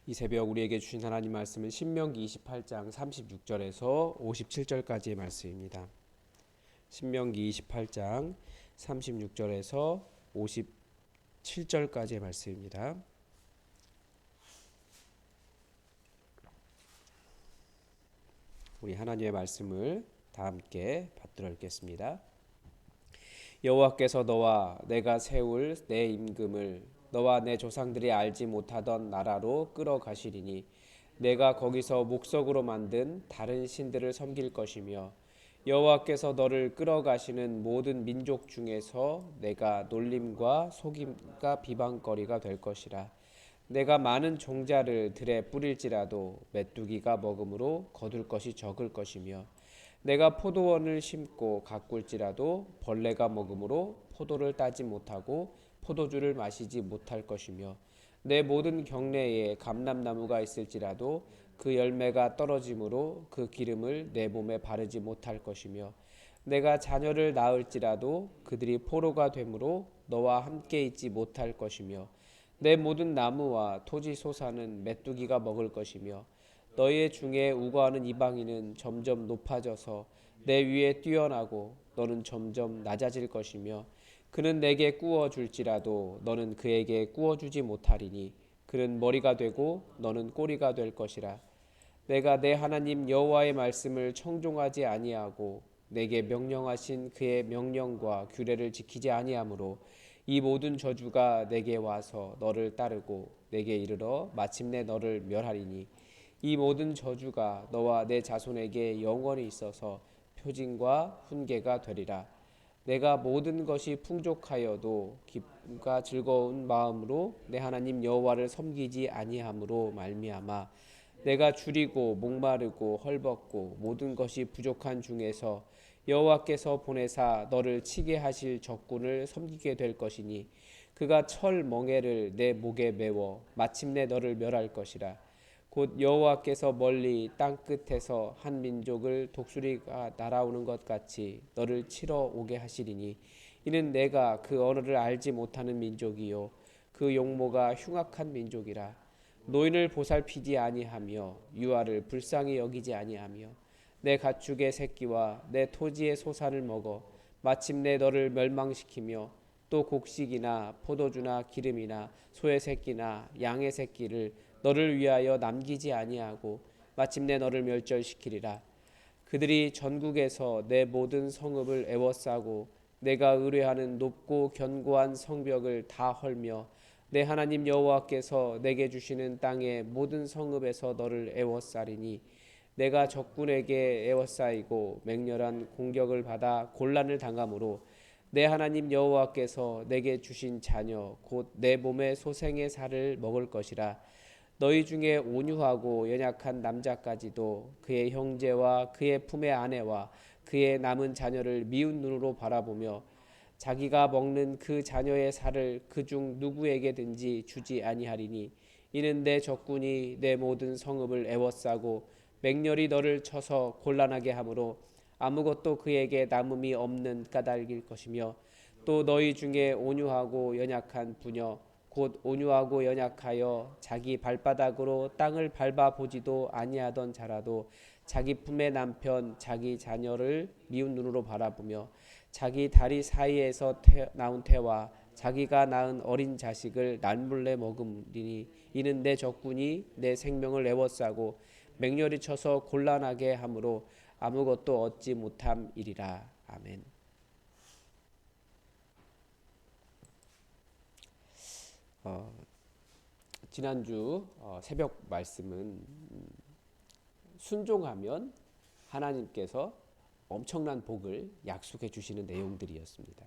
이 새벽 우리에게 주신 하나님 말씀은 신명기 28장 36절에서 57절까지의 말씀입니다. 신명기 28장 36절에서 57절까지의 말씀입니다. 우리 하나님의 말씀을 다 함께 받들어 읽겠습니다. 여호와께서 너와 내가 세울 내 임금을 너와 내 조상들이 알지 못하던 나라로 끌어가시리니 내가 거기서 목석으로 만든 다른 신들을 섬길 것이며 여호와께서 너를 끌어가시는 모든 민족 중에서 내가 놀림과 속임과 비방거리가 될 것이라. 내가 많은 종자를 들에 뿌릴지라도 메뚜기가 먹음으로 거둘 것이 적을 것이며 내가 포도원을 심고 가꿀지라도 벌레가 먹음으로 포도를 따지 못하고 포도주를 마시지 못할 것이며 내 모든 경내에 감람나무가 있을지라도 그 열매가 떨어짐으로 그 기름을 내 몸에 바르지 못할 것이며 내가 자녀를 낳을지라도 그들이 포로가 되므로 너와 함께 있지 못할 것이며 내 모든 나무와 토지 소사는 메뚜기가 먹을 것이며 너희 중에 우거하는 이방인은 점점 높아져서 내 위에 뛰어나고 너는 점점 낮아질 것이며 그는 내게 꾸어 줄지라도 너는 그에게 꾸어 주지 못하리니 그는 머리가 되고 너는 꼬리가 될 것이라. 내가 내 하나님 여호와의 말씀을 청종하지 아니하고 내게 명령하신 그의 명령과 규례를 지키지 아니하므로 이 모든 저주가 내게 와서 너를 따르고 내게 이르러 마침내 너를 멸하리니 이 모든 저주가 너와 내 자손에게 영원히 있어서 표징과 훈계가 되리라. 내가 모든 것이 풍족하여도 기쁨과 즐거운 마음으로 내 하나님 여호와를 섬기지 아니함으로 말미암아 내가 줄이고 목마르고 헐벗고 모든 것이 부족한 중에서 여호와께서 보내사 너를 치게 하실 적군을 섬기게 될 것이니 그가 철 멍에를 내 목에 메워 마침내 너를 멸할 것이라. 곧 여호와께서 멀리 땅 끝에서 한 민족을 독수리가 날아오는 것 같이 너를 치러 오게 하시리니 이는 내가 그 언어를 알지 못하는 민족이요 그 용모가 흉악한 민족이라. 노인을 보살피지 아니하며 유아를 불쌍히 여기지 아니하며 내 가축의 새끼와 내 토지의 소산을 먹어 마침내 너를 멸망시키며 또 곡식이나 포도주나 기름이나 소의 새끼나 양의 새끼를 너를 위하여 남기지 아니하고 마침내 너를 멸절시키리라. 그들이 전국에서 내 모든 성읍을 애워싸고 내가 의뢰하는 높고 견고한 성벽을 다 헐며 내 하나님 여호와께서 내게 주시는 땅의 모든 성읍에서 너를 애워싸리니 내가 적군에게 애워싸이고 맹렬한 공격을 받아 곤란을 당함으로 내 하나님 여호와께서 내게 주신 자녀 곧 내 몸의 소생의 살을 먹을 것이라. 너희 중에 온유하고 연약한 남자까지도 그의 형제와 그의 품의 아내와 그의 남은 자녀를 미운 눈으로 바라보며 자기가 먹는 그 자녀의 살을 그중 누구에게든지 주지 아니하리니 이는 내 적군이 내 모든 성읍을 애워싸고 맹렬히 너를 쳐서 곤란하게 하므로 아무것도 그에게 남음이 없는 까닭일 것이며 또 너희 중에 온유하고 연약한 부녀 곧 온유하고 연약하여 자기 발바닥으로 땅을 밟아 보지도 아니하던 자라도 자기 품의 남편 자기 자녀를 미운 눈으로 바라보며 자기 다리 사이에서 나온 태와 자기가 낳은 어린 자식을 날물레 먹으리니 이는 내 적군이 내 생명을 애워싸고 맹렬히 쳐서 곤란하게 함으로 아무것도 얻지 못함이리라. 아멘. 지난주 새벽 말씀은 순종하면 하나님께서 엄청난 복을 약속해 주시는 내용들이었습니다.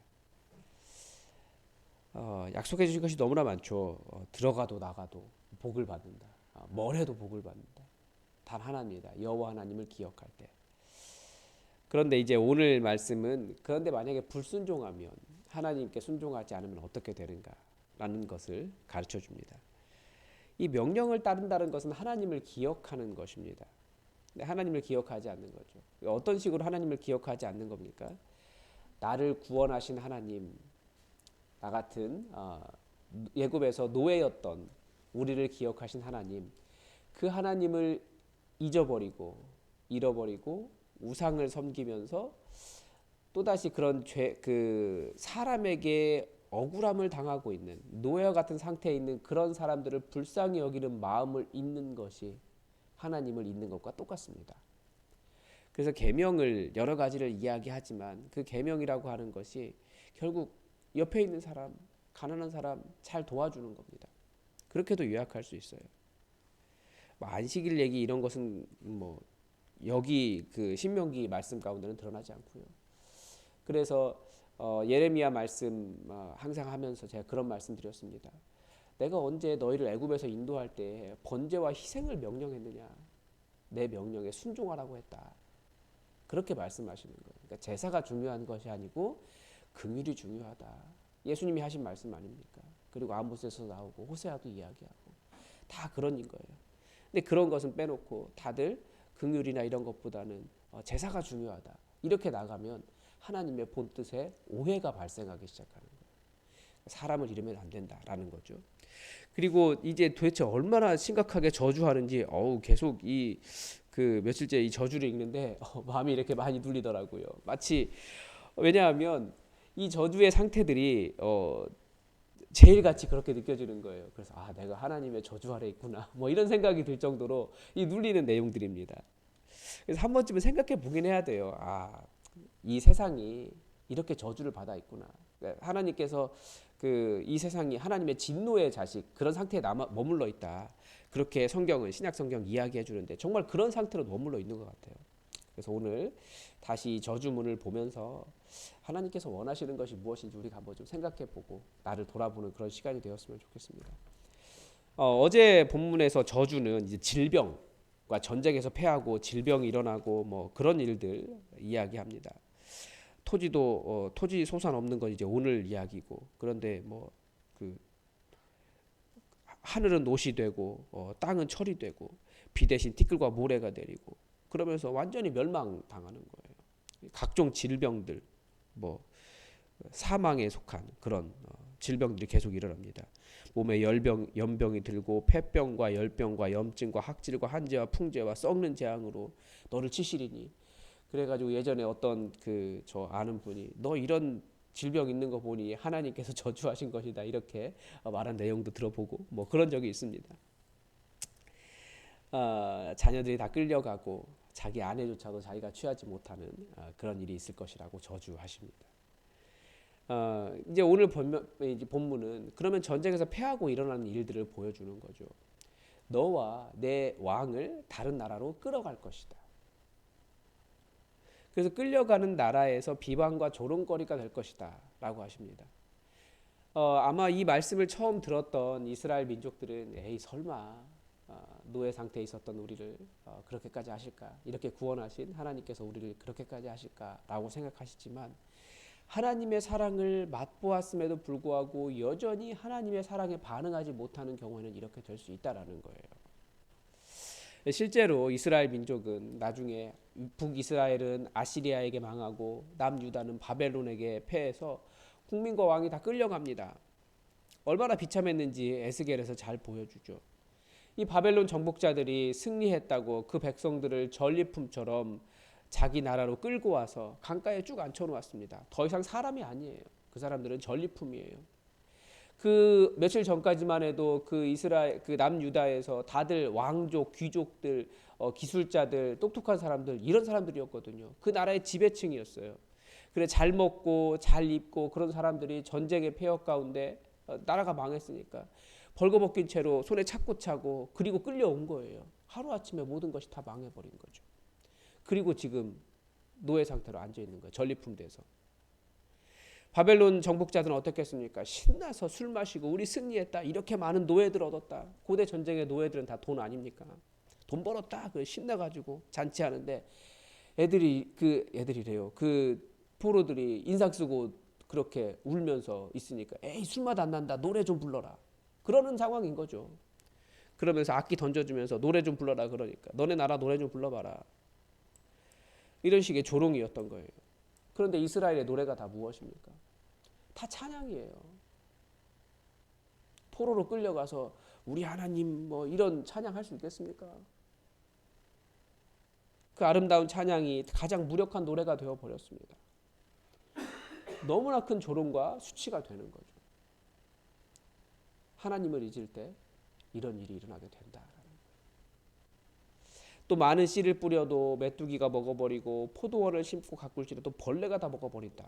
약속해 주신 것이 너무나 많죠. 들어가도 나가도 복을 받는다. 뭘 해도 복을 받는다. 단 하나입니다. 여호와 하나님을 기억할 때. 그런데 이제 오늘 말씀은 그런데 만약에 불순종하면 하나님께 순종하지 않으면 어떻게 되는가라는 것을 가르쳐 줍니다. 이 명령을 따른다는 것은 하나님을 기억하는 것입니다. 하나님을 기억하지 않는 거죠. 어떤 식으로 하나님을 기억하지 않는 겁니까? 나를 구원하신 하나님, 나 같은 예굽에서 노예였던 우리를 기억하신 하나님, 그 하나님을 잊어버리고 잃어버리고 우상을 섬기면서 또다시 그런 사람에게 억울함을 당하고 있는 노예와 같은 상태에 있는 그런 사람들을 불쌍히 여기는 마음을 잊는 것이 하나님을 잊는 것과 똑같습니다. 그래서 계명을 여러 가지를 이야기하지만 그 계명이라고 하는 것이 결국 옆에 있는 사람, 가난한 사람 잘 도와주는 겁니다. 그렇게도 요약할 수 있어요. 안식일 얘기 이런 것은 여기 그 신명기 말씀 가운데는 드러나지 않고요. 그래서 예레미야 말씀 항상 하면서 제가 그런 말씀 드렸습니다. 내가 언제 너희를 애굽에서 인도할 때 번제와 희생을 명령했느냐? 내 명령에 순종하라고 했다. 그렇게 말씀하시는 거예요. 그러니까 제사가 중요한 것이 아니고 긍휼이 중요하다. 예수님이 하신 말씀 아닙니까? 그리고 아모스에서 나오고 호세아도 이야기하고 다 그런 거예요. 근데 그런 것은 빼놓고 다들 긍휼이나 이런 것보다는 제사가 중요하다. 이렇게 나가면 하나님의 본뜻에 오해가 발생하기 시작하는 거예요. 사람을 잃으면 안 된다라는 거죠. 그리고 이제 도대체 얼마나 심각하게 저주하는지 계속 그 며칠째 이 저주를 읽는데 마음이 이렇게 많이 눌리더라고요. 마치 왜냐하면 이 저주의 상태들이 제일 같이 그렇게 느껴지는 거예요. 그래서 내가 하나님의 저주 아래 있구나. 이런 생각이 들 정도로 이 눌리는 내용들입니다. 그래서 한 번쯤은 생각해 보긴 해야 돼요. 이 세상이 이렇게 저주를 받아 있구나. 하나님께서 이 세상이 하나님의 진노의 자식 그런 상태에 머물러 있다. 그렇게 신약 성경 이야기해 주는데 정말 그런 상태로 머물러 있는 것 같아요. 그래서 오늘 다시 저주문을 보면서 하나님께서 원하시는 것이 무엇인지 우리가 한번 좀 생각해 보고 나를 돌아보는 그런 시간이 되었으면 좋겠습니다. 어제 본문에서 저주는 이제 질병과 전쟁에서 패하고 질병이 일어나고 그런 일들 이야기합니다. 토지 소산 없는 건 이제 오늘 이야기고, 그런데 하늘은 노시 되고 땅은 철이 되고 비 대신 티끌과 모래가 내리고 그러면서 완전히 멸망당하는 거예요. 각종 질병들 사망에 속한 그런 질병들이 계속 일어납니다. 몸에 연병이 들고 폐병과 열병과 염증과 학질과 한재와 풍재와 썩는 재앙으로 너를 치시리니. 그래가지고 예전에 어떤 저 아는 분이 너 이런 질병 있는 거 보니 하나님께서 저주하신 것이다 이렇게 말한 내용도 들어보고 그런 적이 있습니다. 자녀들이 다 끌려가고 자기 아내조차도 자기가 취하지 못하는 그런 일이 있을 것이라고 저주하십니다. 이제 오늘 본문은 그러면 전쟁에서 패하고 일어나는 일들을 보여주는 거죠. 너와 내 왕을 다른 나라로 끌어갈 것이다. 그래서 끌려가는 나라에서 비방과 조롱거리가 될 것이다 라고 하십니다. 아마 이 말씀을 처음 들었던 이스라엘 민족들은 에이 설마 노예 상태에 있었던 우리를 그렇게까지 하실까, 이렇게 구원하신 하나님께서 우리를 그렇게까지 하실까라고 생각하시지만 하나님의 사랑을 맛보았음에도 불구하고 여전히 하나님의 사랑에 반응하지 못하는 경우에는 이렇게 될 수 있다라는 거예요. 실제로 이스라엘 민족은 나중에 북이스라엘은 아시리아에게 망하고 남유다는 바벨론에게 패해서 국민과 왕이 다 끌려갑니다. 얼마나 비참했는지 에스겔에서 잘 보여주죠. 이 바벨론 정복자들이 승리했다고 그 백성들을 전리품처럼 자기 나라로 끌고 와서 강가에 쭉 앉혀놓았습니다. 더 이상 사람이 아니에요. 그 사람들은 전리품이에요. 그 며칠 전까지만 해도 그 남유다에서 다들 왕족, 귀족들, 기술자들, 똑똑한 사람들, 이런 사람들이었거든요. 그 나라의 지배층이었어요. 그래 잘 먹고 잘 입고 그런 사람들이 전쟁의 폐허 가운데 나라가 망했으니까 벌거벗긴 채로 손에 착고 차고 그리고 끌려온 거예요. 하루아침에 모든 것이 다 망해버린 거죠. 그리고 지금 노예 상태로 앉아있는 거예요. 전리품 돼서. 바벨론 정복자들은 어떻겠습니까? 신나서 술 마시고 우리 승리했다. 이렇게 많은 노예들 얻었다. 고대 전쟁의 노예들은 다 돈 아닙니까? 돈 벌었다. 신나가지고 잔치하는데 애들이래요. 그 포로들이 인상 쓰고 그렇게 울면서 있으니까 에이 술맛 안 난다. 노래 좀 불러라. 그러는 상황인 거죠. 그러면서 악기 던져주면서 노래 좀 불러라 그러니까 너네 나라 노래 좀 불러봐라. 이런 식의 조롱이었던 거예요. 그런데 이스라엘의 노래가 다 무엇입니까? 다 찬양이에요. 포로로 끌려가서 우리 하나님 뭐 이런 찬양할 수 있겠습니까? 그 아름다운 찬양이 가장 무력한 노래가 되어 버렸습니다. 너무나 큰 조롱과 수치가 되는 거죠. 하나님을 잊을 때 이런 일이 일어나게 된다. 또 많은 씨를 뿌려도 메뚜기가 먹어버리고 포도원을 심고 가꿀지라도 벌레가 다 먹어버린다.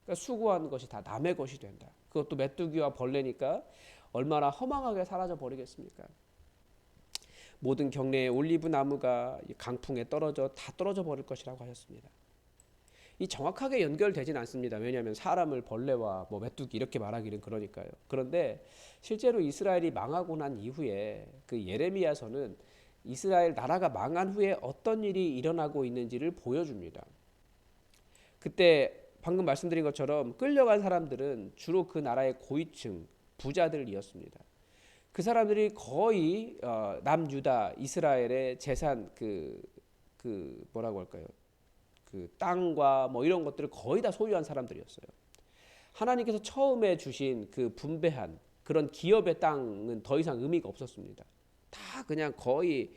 그러니까 수고한 것이 다 남의 것이 된다. 그것도 메뚜기와 벌레니까 얼마나 허망하게 사라져 버리겠습니까? 모든 경내의 올리브 나무가 강풍에 다 떨어져 버릴 것이라고 하셨습니다. 이 정확하게 연결되진 않습니다. 왜냐하면 사람을 벌레와 뭐 메뚜기 이렇게 말하기는 그러니까요. 그런데 실제로 이스라엘이 망하고 난 이후에 그 예레미야서는 이스라엘 나라가 망한 후에 어떤 일이 일어나고 있는지를 보여줍니다. 그때 방금 말씀드린 것처럼 끌려간 사람들은 주로 그 나라의 고위층 부자들이었습니다. 그 사람들이 거의 남유다 이스라엘의 재산 그 뭐라고 할까요? 그 땅과 뭐 이런 것들을 거의 다 소유한 사람들이었어요. 하나님께서 처음에 주신 그 분배한 그런 기업의 땅은 더 이상 의미가 없었습니다. 다 그냥 거의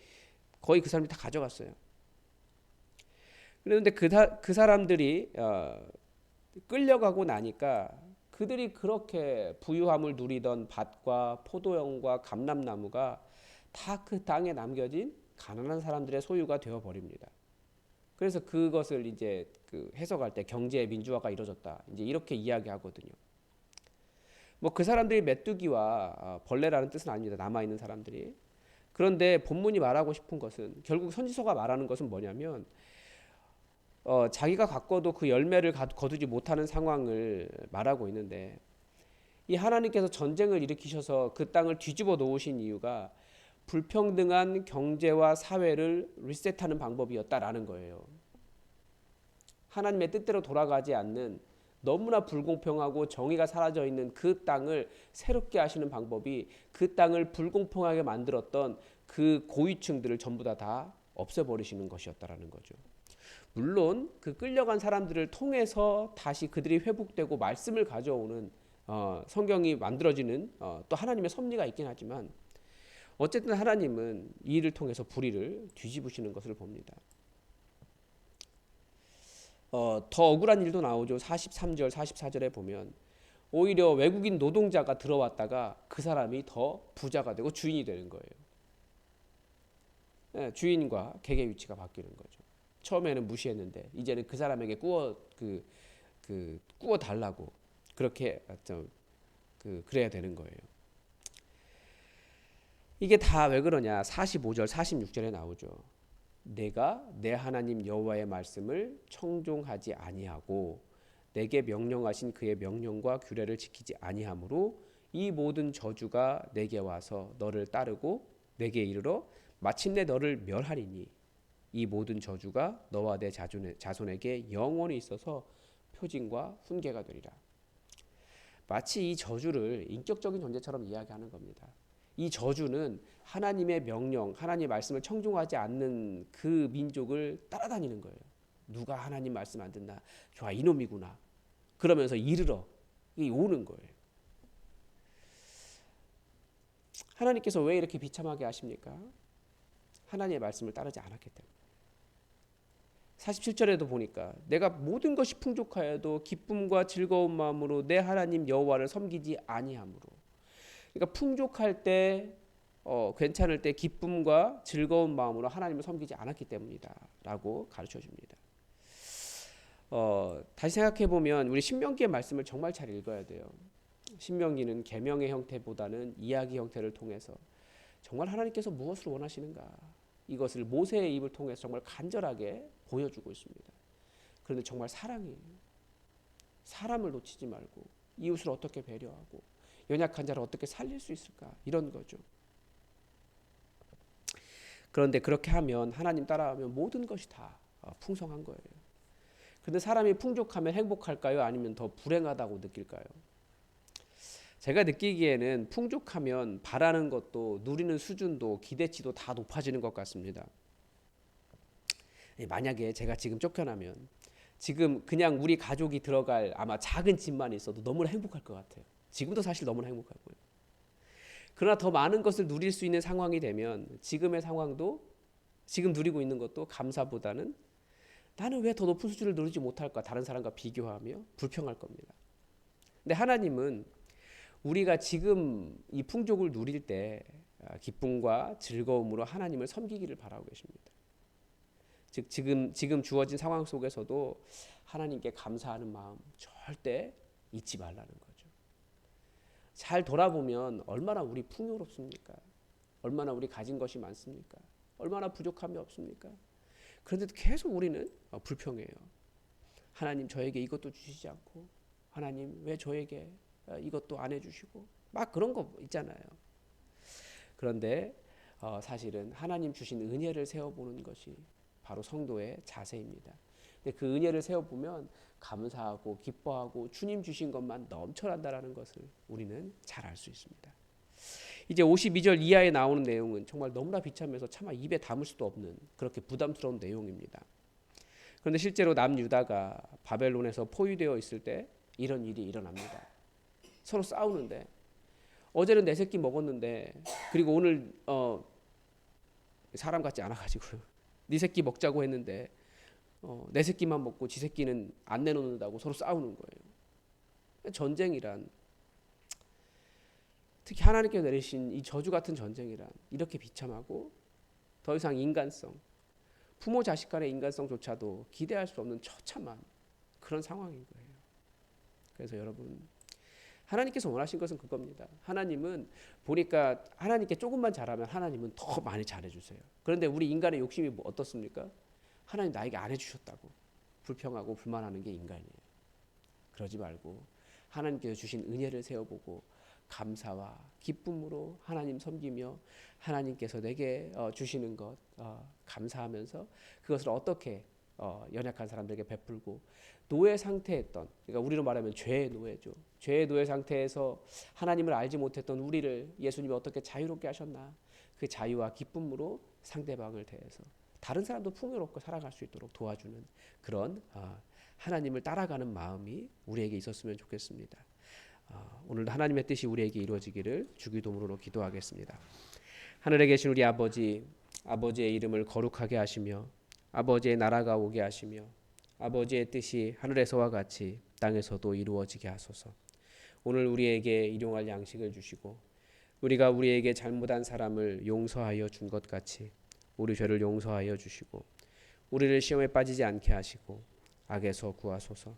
그 사람들이 다 가져갔어요. 그런데 그 사람들이 끌려가고 나니까 그들이 그렇게 부유함을 누리던 밭과 포도원과 감람나무가 다 그 땅에 남겨진 가난한 사람들의 소유가 되어 버립니다. 그래서 그것을 이제 그 해석할 때 경제 민주화가 이루어졌다. 이제 이렇게 이야기하거든요. 뭐 그 사람들이 메뚜기와 벌레라는 뜻은 아닙니다. 남아 있는 사람들이. 그런데 본문이 말하고 싶은 것은 결국 선지서가 말하는 것은 뭐냐면 자기가 가꿔도 그 열매를 거두지 못하는 상황을 말하고 있는데 이 하나님께서 전쟁을 일으키셔서 그 땅을 뒤집어 놓으신 이유가 불평등한 경제와 사회를 리셋하는 방법이었다라는 거예요. 하나님의 뜻대로 돌아가지 않는 너무나 불공평하고 정의가 사라져 있는 그 땅을 새롭게 하시는 방법이 그 땅을 불공평하게 만들었던 그 고위층들을 전부 다 없애버리시는 것이었다라는 거죠. 물론 그 끌려간 사람들을 통해서 다시 그들이 회복되고 말씀을 가져오는 성경이 만들어지는 또 하나님의 섭리가 있긴 하지만 어쨌든 하나님은 이 일을 통해서 불의를 뒤집으시는 것을 봅니다. 더 억울한 일도 나오죠. 43절, 44절에 보면 오히려 외국인 노동자가 들어왔다가 그 사람이 더 부자가 되고 주인이 되는 거예요. 네, 주인과 계계 위치가 바뀌는 거죠. 처음에는 무시했는데 이제는 그 사람에게 꾸어 달라고 그렇게 그래야 되는 거예요. 이게 다 왜 그러냐? 45절, 46절에 나오죠. 내가 내 하나님 여호와의 말씀을 청종하지 아니하고 내게 명령하신 그의 명령과 규례를 지키지 아니하므로 이 모든 저주가 내게 와서 너를 따르고 내게 이르러 마침내 너를 멸하리니 이 모든 저주가 너와 내 자손에게 영원히 있어서 표징과 훈계가 되리라. 마치 이 저주를 인격적인 존재처럼 이야기하는 겁니다. 이 저주는 하나님의 명령, 하나님의 말씀을 청종하지 않는 그 민족을 따라다니는 거예요. 누가 하나님 말씀 안 듣나? 좋아, 이놈이구나. 그러면서 이르러 오는 거예요. 하나님께서 왜 이렇게 비참하게 하십니까? 하나님의 말씀을 따르지 않았기 때문에. 47절에도 보니까 내가 모든 것이 풍족하여도 기쁨과 즐거운 마음으로 내 하나님 여호와를 섬기지 아니하므로. 그러니까 풍족할 때 괜찮을 때 기쁨과 즐거운 마음으로 하나님을 섬기지 않았기 때문이다 라고 가르쳐 줍니다. 다시 생각해 보면 우리 신명기의 말씀을 정말 잘 읽어야 돼요. 신명기는 계명의 형태보다는 이야기 형태를 통해서 정말 하나님께서 무엇을 원하시는가 이것을 모세의 입을 통해서 정말 간절하게 보여주고 있습니다. 그런데 정말 사랑이에요. 사람을 놓치지 말고 이웃을 어떻게 배려하고 연약한 자를 어떻게 살릴 수 있을까 이런 거죠. 그런데 그렇게 하면 하나님 따라하면 모든 것이 다 풍성한 거예요. 그런데 사람이 풍족하면 행복할까요? 아니면 더 불행하다고 느낄까요? 제가 느끼기에는 풍족하면 바라는 것도 누리는 수준도 기대치도 다 높아지는 것 같습니다. 만약에 제가 지금 쫓겨나면 지금 그냥 우리 가족이 들어갈 아마 작은 집만 있어도 너무나 행복할 것 같아요. 지금도 사실 너무나 행복하고요. 그러나 더 많은 것을 누릴 수 있는 상황이 되면 지금의 상황도 지금 누리고 있는 것도 감사보다는 나는 왜 더 높은 수준을 누리지 못할까? 다른 사람과 비교하며 불평할 겁니다. 근데 하나님은 우리가 지금 이 풍족을 누릴 때 기쁨과 즐거움으로 하나님을 섬기기를 바라고 계십니다. 즉 지금 주어진 상황 속에서도 하나님께 감사하는 마음 절대 잊지 말라는 거죠. 잘 돌아보면 얼마나 우리 풍요롭습니까? 얼마나 우리 가진 것이 많습니까? 얼마나 부족함이 없습니까? 그런데도 계속 우리는 불평해요. 하나님 저에게 이것도 주시지 않고, 하나님 왜 저에게 이것도 안 해주시고, 막 그런 거 있잖아요. 그런데 사실은 하나님 주신 은혜를 세워보는 것이 바로 성도의 자세입니다. 근데 그 은혜를 세워보면 감사하고 기뻐하고 주님 주신 것만 넘쳐난다라는 것을 우리는 잘 알 수 있습니다. 이제 52절 이하에 나오는 내용은 정말 너무나 비참해서 차마 입에 담을 수도 없는 그렇게 부담스러운 내용입니다. 그런데 실제로 남유다가 바벨론에서 포위되어 있을 때 이런 일이 일어납니다. 서로 싸우는데 어제는 내 새끼 먹었는데 그리고 오늘 사람 같지 않아가지고 네 새끼 먹자고 했는데 내 새끼만 먹고 지 새끼는 안 내놓는다고 서로 싸우는 거예요. 전쟁이란, 특히 하나님께서 내리신 이 저주 같은 전쟁이란 이렇게 비참하고 더 이상 인간성, 부모 자식 간의 인간성조차도 기대할 수 없는 처참한 그런 상황인 거예요. 그래서 여러분, 하나님께서 원하신 것은 그겁니다. 하나님은 보니까 하나님께 조금만 잘하면 하나님은 더 많이 잘해주세요. 그런데 우리 인간의 욕심이 어떻습니까? 하나님 나에게 안 해주셨다고 불평하고 불만하는 게 인간이에요. 그러지 말고 하나님께서 주신 은혜를 세워보고 감사와 기쁨으로 하나님 섬기며 하나님께서 내게 주시는 것 감사하면서 그것을 어떻게 연약한 사람들에게 베풀고, 노예 상태였던, 그러니까 우리로 말하면 죄의 노예죠. 죄의 노예 상태에서 하나님을 알지 못했던 우리를 예수님이 어떻게 자유롭게 하셨나, 그 자유와 기쁨으로 상대방을 대해서 다른 사람도 풍요롭고 살아갈 수 있도록 도와주는 그런 하나님을 따라가는 마음이 우리에게 있었으면 좋겠습니다. 오늘도 하나님의 뜻이 우리에게 이루어지기를 주기도문으로 기도하겠습니다. 하늘에 계신 우리 아버지, 아버지의 이름을 거룩하게 하시며 아버지의 나라가 오게 하시며 아버지의 뜻이 하늘에서와 같이 땅에서도 이루어지게 하소서. 오늘 우리에게 일용할 양식을 주시고 우리가 우리에게 잘못한 사람을 용서하여 준 것 같이 우리 죄를 용서하여 주시고 우리를 시험에 빠지지 않게 하시고 악에서 구하소서.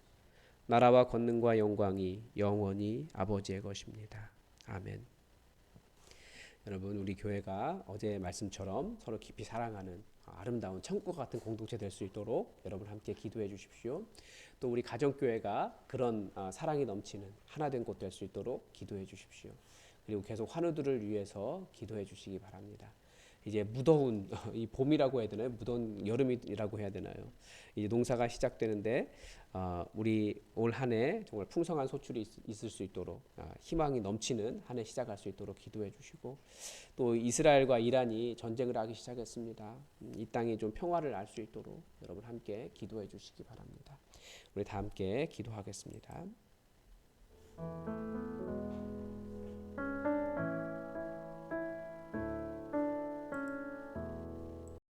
나라와 권능과 영광이 영원히 아버지의 것입니다. 아멘. 여러분, 우리 교회가 어제 말씀처럼 서로 깊이 사랑하는 아름다운 천국 같은 공동체 될 수 있도록 여러분 함께 기도해 주십시오. 또 우리 가정교회가 그런 사랑이 넘치는 하나된 곳 될 수 있도록 기도해 주십시오. 그리고 계속 환우들을 위해서 기도해 주시기 바랍니다. 이제 무더운 이 봄이라고 해야 되나요? 무더운 여름이라고 해야 되나요? 이제 농사가 시작되는데 우리 올 한 해 정말 풍성한 소출이 있을 수 있도록 희망이 넘치는 한 해 시작할 수 있도록 기도해 주시고, 또 이스라엘과 이란이 전쟁을 하기 시작했습니다. 이 땅이 좀 평화를 알 수 있도록 여러분 함께 기도해 주시기 바랍니다. 우리 다 함께 기도하겠습니다.